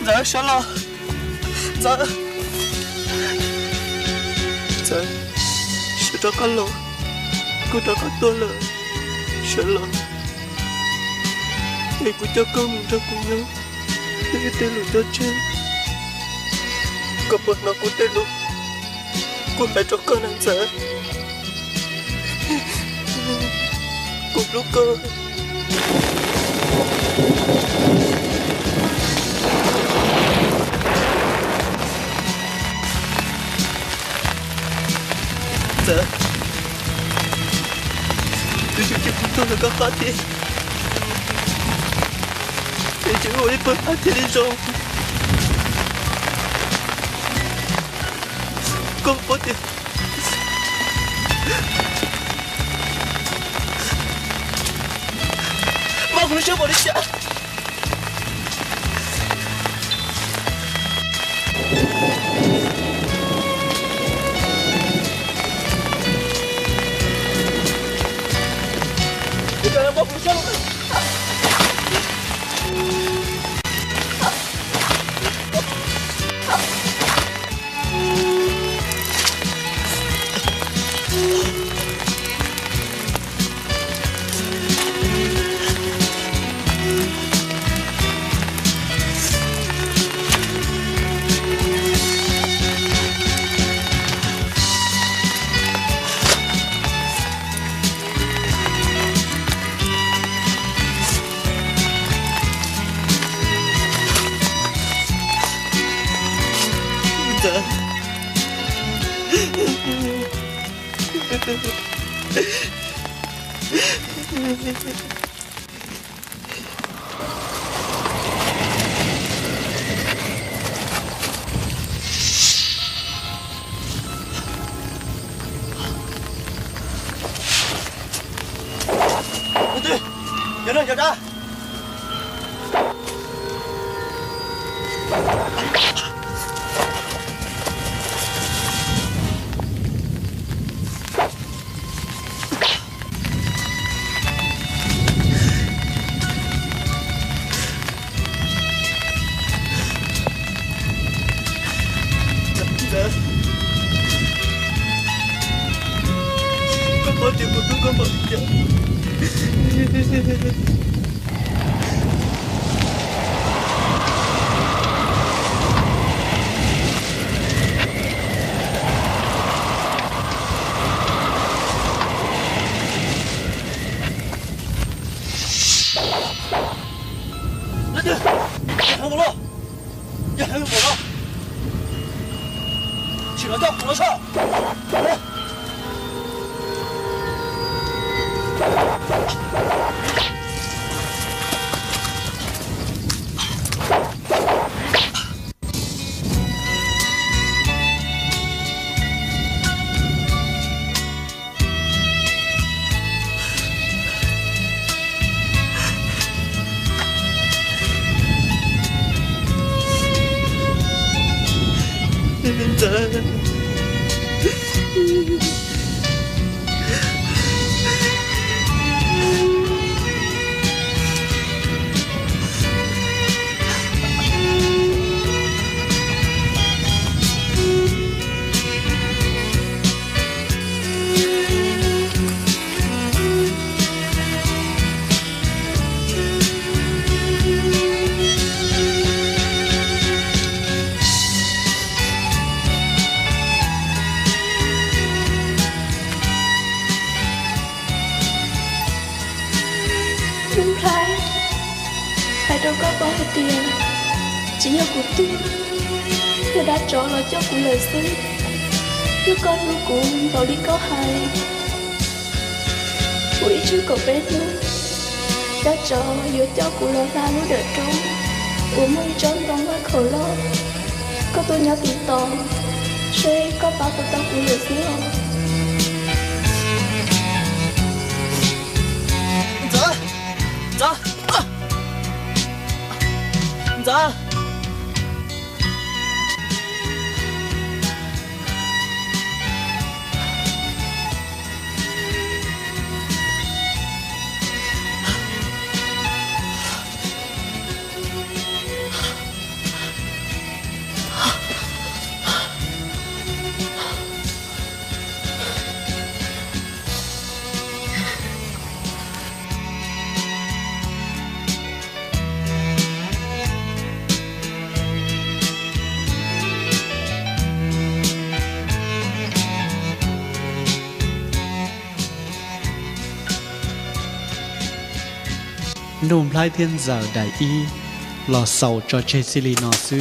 Dạ sao lo. Dạ sẽ cho con lo. Cô cho con tôi là sẽ lo. Để cô cho con mình ra cùng nhau. Để tên lũ cho chơi. Còn một nó cũng tên lũ. Cô lại cho con ăn dạ. Cô lúc con. Dạ. Tôi chịu chịu tôi là các phát đi. Tôi chịu ngồi bớt phát đi rồi. Con phát đi. Mau không cho bỏ đi chả. Jangan bawa pusat. Nhớ đừng, nhớ ra. Con tìm một đứa con vợ nhé. Jangan mulu, jangan mulu. Chỉ nói tao không nói sợ. Đúng Thái đâu có bỏ tiền. Chỉ do của tôi đã chọn lời cho của lời xứ. Chứ con nuôi của vào đi có hài. Buổi trước cậu bé nước đã chọn giữa cho của lời la nuôi đợi trống. Của mong trốn trong với khổ lo. Có tôi nhỏ tiền toàn. Sẽ có bảo của tao của lời xứ không? Dạ. Dạ. nôm lai thiên giờ đại y lò sầu cho chê xì lì nọ sư